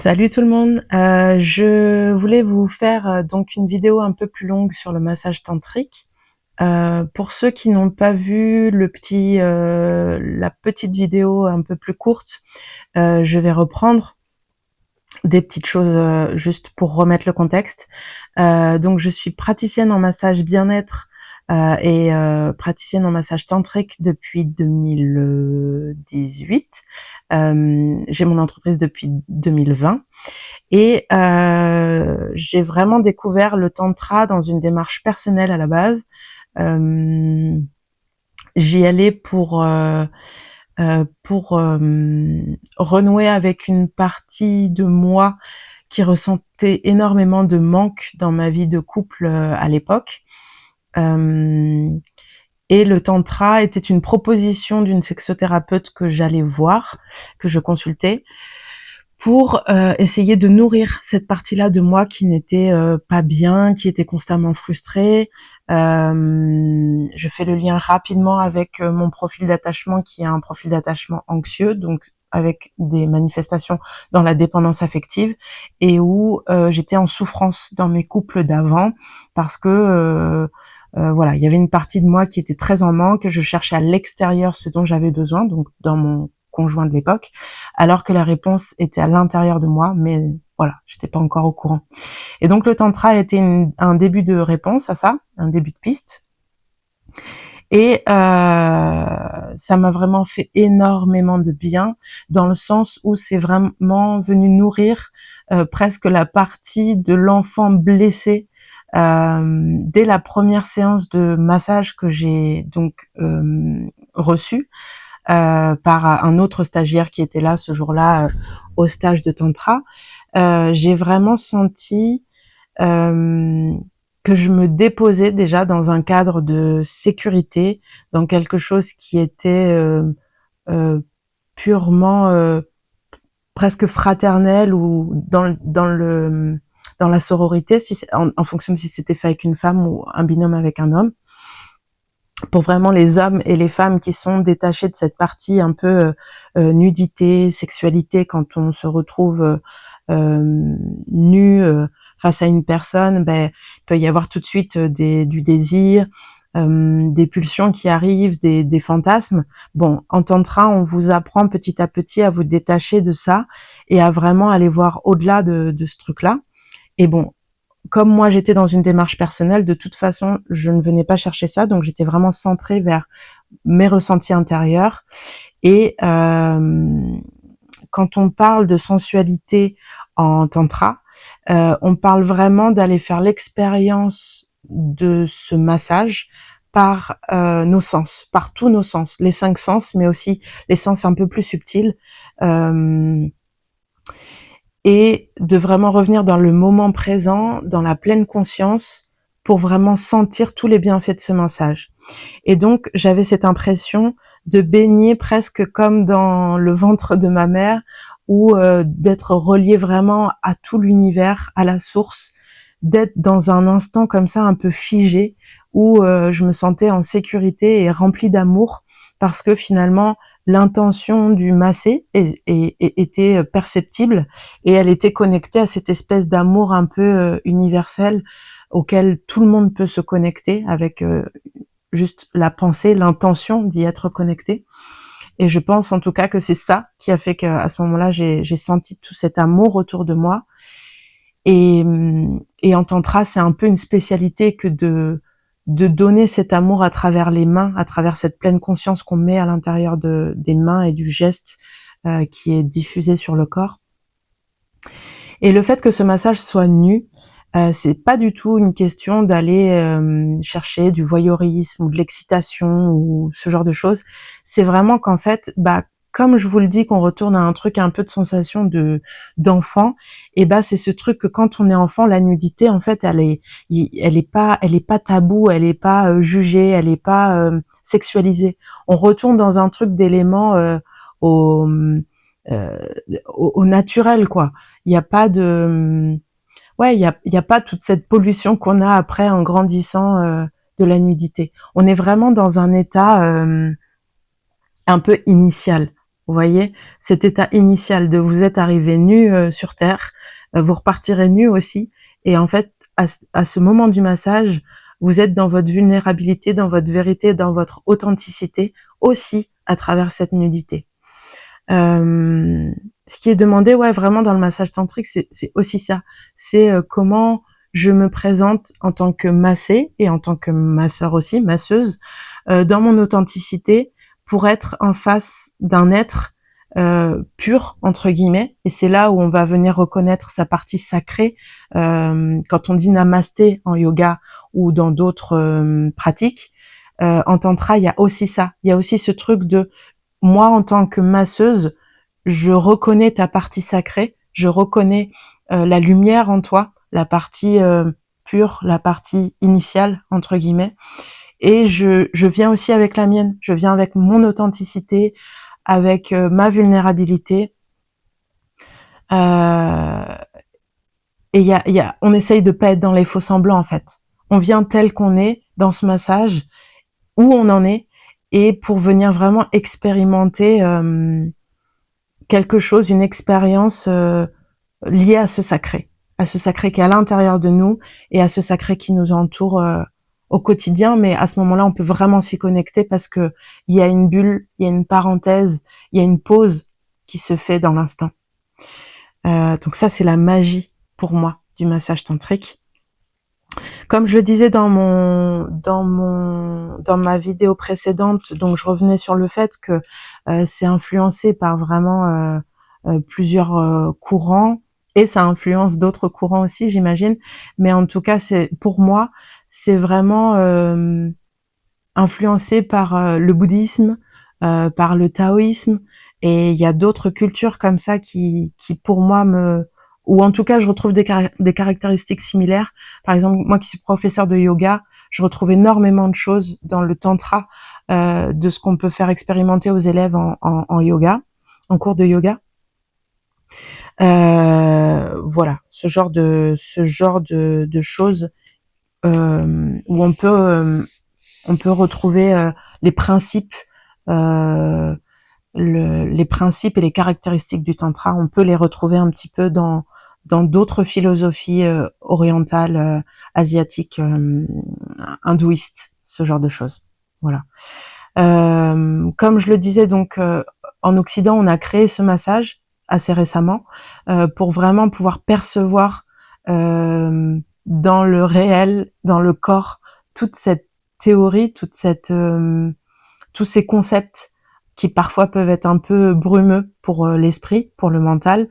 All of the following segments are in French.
Salut tout le monde, je voulais vous faire donc une vidéo un peu plus longue sur le massage tantrique. Pour ceux qui n'ont pas vu la petite vidéo un peu plus courte, je vais reprendre des petites choses juste pour remettre le contexte. Donc je suis praticienne en massage bien-être et praticienne en massage tantrique depuis 2018. J'ai mon entreprise depuis 2020 et j'ai vraiment découvert le tantra dans une démarche personnelle à la base. J'y allais pour renouer avec une partie de moi qui ressentait énormément de manque dans ma vie de couple à l'époque. Et le tantra était une proposition d'une sexothérapeute que j'allais voir, que je consultais, pour essayer de nourrir cette partie-là de moi qui n'était pas bien, qui était constamment frustrée. Je fais le lien rapidement avec mon profil d'attachement qui est un profil d'attachement anxieux, donc avec des manifestations dans la dépendance affective et où j'étais en souffrance dans mes couples d'avant parce que voilà, il y avait une partie de moi qui était très en manque, je cherchais à l'extérieur ce dont j'avais besoin, donc dans mon conjoint de l'époque, alors que la réponse était à l'intérieur de moi, mais voilà, j'étais pas encore au courant. Et donc le tantra a été un début de réponse à ça, un début de piste. Et ça m'a vraiment fait énormément de bien, dans le sens où c'est vraiment venu nourrir presque la partie de l'enfant blessé dès la première séance de massage que j'ai donc reçue par un autre stagiaire qui était là ce jour-là au stage de tantra. J'ai vraiment senti que je me déposais déjà dans un cadre de sécurité, dans quelque chose qui était euh, purement presque fraternel ou dans la sororité, en fonction de si c'était fait avec une femme ou un binôme avec un homme, pour vraiment les hommes et les femmes qui sont détachés de cette partie un peu nudité, sexualité, quand on se retrouve nu face à une personne, il peut y avoir tout de suite du désir, des pulsions qui arrivent, des fantasmes. Bon, en tantra, on vous apprend petit à petit à vous détacher de ça et à vraiment aller voir au-delà de ce truc-là. Et bon, comme moi j'étais dans une démarche personnelle, de toute façon, je ne venais pas chercher ça, donc j'étais vraiment centrée vers mes ressentis intérieurs. Et quand on parle de sensualité en tantra, on parle vraiment d'aller faire l'expérience de ce massage par nos sens, par tous nos sens, les 5 sens, mais aussi les sens un peu plus subtils. Et de vraiment revenir dans le moment présent, dans la pleine conscience, pour vraiment sentir tous les bienfaits de ce massage. Et donc, j'avais cette impression de baigner presque comme dans le ventre de ma mère, ou d'être relié vraiment à tout l'univers, à la source, d'être dans un instant comme ça un peu figé, où je me sentais en sécurité et remplie d'amour, parce que finalement, l'intention du massé était perceptible et elle était connectée à cette espèce d'amour un peu universel auquel tout le monde peut se connecter avec juste la pensée, l'intention d'y être connecté. Et je pense en tout cas que c'est ça qui a fait qu'à ce moment-là, j'ai senti tout cet amour autour de moi. Et, et en tantra, c'est un peu une spécialité que de donner cet amour à travers les mains, à travers cette pleine conscience qu'on met à l'intérieur des mains et du geste qui est diffusé sur le corps. Et le fait que ce massage soit nu, c'est pas du tout une question d'aller chercher du voyeurisme ou de l'excitation ou ce genre de choses. C'est vraiment qu'en fait, comme je vous le dis, qu'on retourne à un truc un peu de sensation d'enfant, et c'est ce truc que quand on est enfant, la nudité, en fait, elle est pas tabou, elle est pas jugée, elle est pas sexualisée. On retourne dans un truc d'éléments au, euh, au naturel, quoi. Il n'y a pas de il y a pas toute cette pollution qu'on a après en grandissant de la nudité. On est vraiment dans un état un peu initial. Vous voyez? Cet état initial de vous êtes arrivé nu sur terre, vous repartirez nu aussi et en fait, à ce moment du massage, vous êtes dans votre vulnérabilité, dans votre vérité, dans votre authenticité aussi à travers cette nudité. Ce qui est demandé, ouais, vraiment dans le massage tantrique, c'est aussi ça. C'est comment je me présente en tant que massée et en tant que masseur aussi, masseuse, dans mon authenticité pour être en face d'un être pur entre guillemets. Et c'est là où on va venir reconnaître sa partie sacrée. Quand on dit namasté en yoga ou dans d'autres pratiques, en tantra, il y a aussi ça. Il y a aussi ce truc de moi, en tant que masseuse, je reconnais ta partie sacrée, je reconnais la lumière en toi, la partie pure, la partie initiale, entre guillemets, et je viens aussi avec la mienne, je viens avec mon authenticité, avec ma vulnérabilité, euh, et on essaye de pas être dans les faux semblants en fait. On vient tel qu'on est dans ce massage, où on en est, et pour venir vraiment expérimenter quelque chose, une expérience liée à ce sacré qui est à l'intérieur de nous et à ce sacré qui nous entoure au quotidien. Mais à ce moment-là, on peut vraiment s'y connecter parce que il y a une bulle, il y a une parenthèse, il y a une pause qui se fait dans l'instant. Donc ça, c'est la magie pour moi du massage tantrique. Comme je le disais dans ma vidéo précédente, donc je revenais sur le fait que c'est influencé par vraiment plusieurs courants et ça influence d'autres courants aussi, j'imagine. Mais en tout cas, pour moi, c'est vraiment influencé par le bouddhisme, par le taoïsme, et il y a d'autres cultures comme ça qui pour moi ou en tout cas je retrouve des caractéristiques similaires. Par exemple, moi qui suis professeur de yoga, je retrouve énormément de choses dans le tantra, de ce qu'on peut faire expérimenter aux élèves en yoga, en cours de yoga. Voilà, ce genre de choses où on peut retrouver les principes, les principes et les caractéristiques du tantra. On peut les retrouver un petit peu dans d'autres philosophies orientales, asiatiques, hindouistes, ce genre de choses. Voilà. Comme je le disais, donc en Occident, on a créé ce massage assez récemment pour vraiment pouvoir percevoir dans le réel, dans le corps, toute cette théorie, tous ces concepts qui parfois peuvent être un peu brumeux pour l'esprit, pour le mental,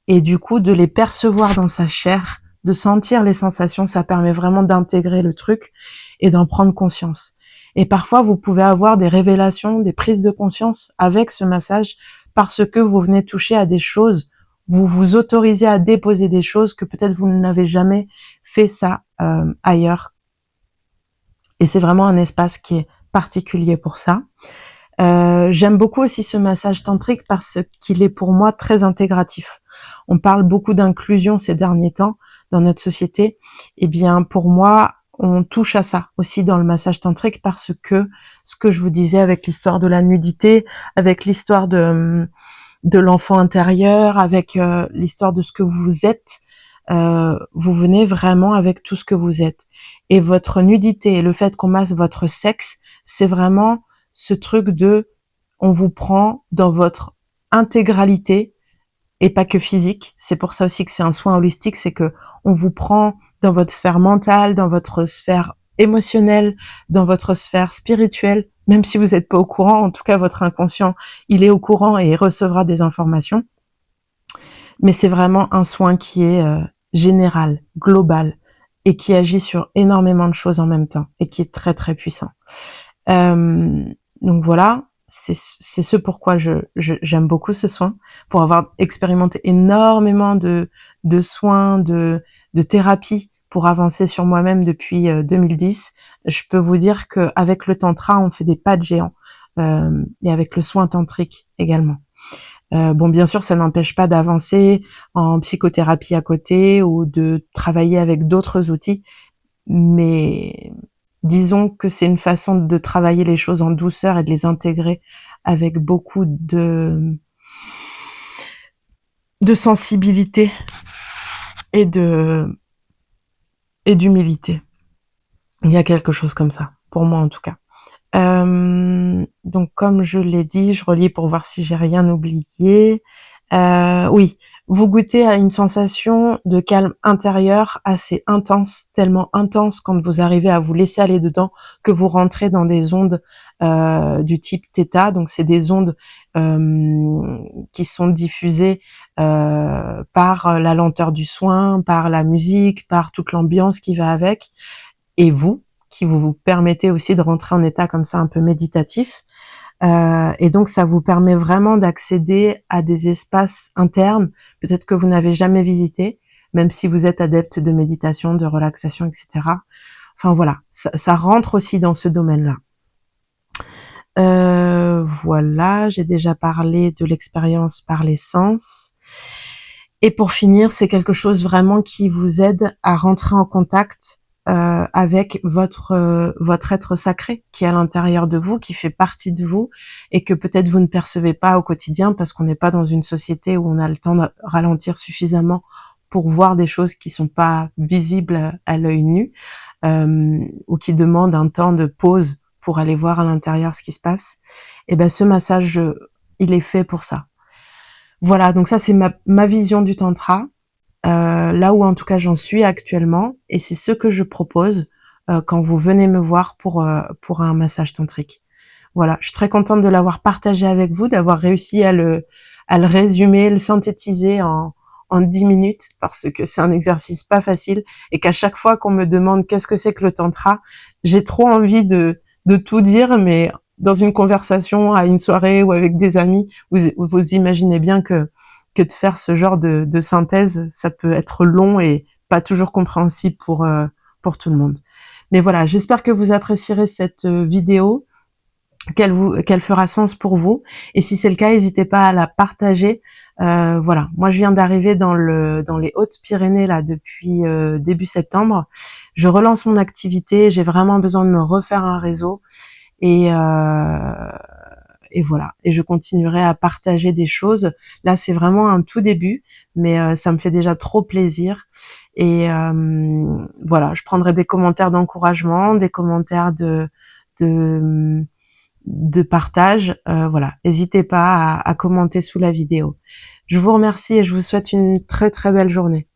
et du coup de les percevoir dans sa chair, de sentir les sensations, ça permet vraiment d'intégrer le truc et d'en prendre conscience. Et parfois, vous pouvez avoir des révélations, des prises de conscience avec ce massage parce que vous venez toucher à des choses, vous vous autorisez à déposer des choses que peut-être vous n'avez jamais fait ça ailleurs. Et c'est vraiment un espace qui est particulier pour ça. J'aime beaucoup aussi ce massage tantrique parce qu'il est pour moi très intégratif. On parle beaucoup d'inclusion ces derniers temps dans notre société. Eh bien, pour moi, on touche à ça aussi dans le massage tantrique parce que ce que je vous disais avec l'histoire de la nudité, avec l'histoire de l'enfant intérieur, avec l'histoire de ce que vous êtes, vous venez vraiment avec tout ce que vous êtes. Et votre nudité et le fait qu'on masse votre sexe, c'est vraiment ce truc de on vous prend dans votre intégralité et pas que physique. C'est pour ça aussi que c'est un soin holistique, c'est que on vous prend dans votre sphère mentale, dans votre sphère émotionnelle, dans votre sphère spirituelle, même si vous n'êtes pas au courant, en tout cas votre inconscient, il est au courant et il recevra des informations. Mais c'est vraiment un soin qui est général, global, et qui agit sur énormément de choses en même temps, et qui est très très puissant. Donc voilà, c'est ce pourquoi j'aime beaucoup ce soin, pour avoir expérimenté énormément de soins, de thérapie pour avancer sur moi-même depuis 2010. Je peux vous dire qu'avec le tantra, on fait des pas de géant, et avec le soin tantrique également. Bon, bien sûr, ça n'empêche pas d'avancer en psychothérapie à côté ou de travailler avec d'autres outils, mais disons que c'est une façon de travailler les choses en douceur et de les intégrer avec beaucoup de sensibilité et d'humilité. Il y a quelque chose comme ça, pour moi en tout cas. Donc comme je l'ai dit, je relis pour voir si j'ai rien oublié. Oui, vous goûtez à une sensation de calme intérieur assez intense, tellement intense quand vous arrivez à vous laisser aller dedans que vous rentrez dans des ondes du type θ. Donc c'est des ondes qui sont diffusées par la lenteur du soin, par la musique, par toute l'ambiance qui va avec, et vous, qui vous permettez aussi de rentrer en état comme ça un peu méditatif. Et donc ça vous permet vraiment d'accéder à des espaces internes, peut-être que vous n'avez jamais visités, même si vous êtes adepte de méditation, de relaxation, etc. Enfin voilà, ça rentre aussi dans ce domaine-là. Voilà, j'ai déjà parlé de l'expérience par les sens. Et pour finir, c'est quelque chose vraiment qui vous aide à rentrer en contact avec votre être sacré qui est à l'intérieur de vous, qui fait partie de vous et que peut-être vous ne percevez pas au quotidien parce qu'on n'est pas dans une société où on a le temps de ralentir suffisamment pour voir des choses qui sont pas visibles à l'œil nu ou qui demandent un temps de pause pour aller voir à l'intérieur ce qui se passe. Et ben ce massage, il est fait pour ça. Voilà, donc ça c'est ma vision du tantra. Là où en tout cas j'en suis actuellement, et c'est ce que je propose quand vous venez me voir pour un massage tantrique. Voilà, je suis très contente de l'avoir partagé avec vous, d'avoir réussi à le résumer, le synthétiser en 10 minutes, parce que c'est un exercice pas facile, et qu'à chaque fois qu'on me demande qu'est-ce que c'est que le tantra, j'ai trop envie de tout dire, mais dans une conversation, à une soirée ou avec des amis, vous imaginez bien que de faire ce genre de synthèse, ça peut être long et pas toujours compréhensible pour tout le monde. Mais voilà, j'espère que vous apprécierez cette vidéo, qu'elle fera sens pour vous. Et si c'est le cas, n'hésitez pas à la partager. Voilà, moi je viens d'arriver dans les Hautes-Pyrénées là depuis début septembre. Je relance mon activité, j'ai vraiment besoin de me refaire un réseau et voilà. Et je continuerai à partager des choses. Là, c'est vraiment un tout début, mais ça me fait déjà trop plaisir. Et voilà, je prendrai des commentaires d'encouragement, des commentaires de, de partage. Voilà, n'hésitez pas à commenter sous la vidéo. Je vous remercie et je vous souhaite une très très belle journée.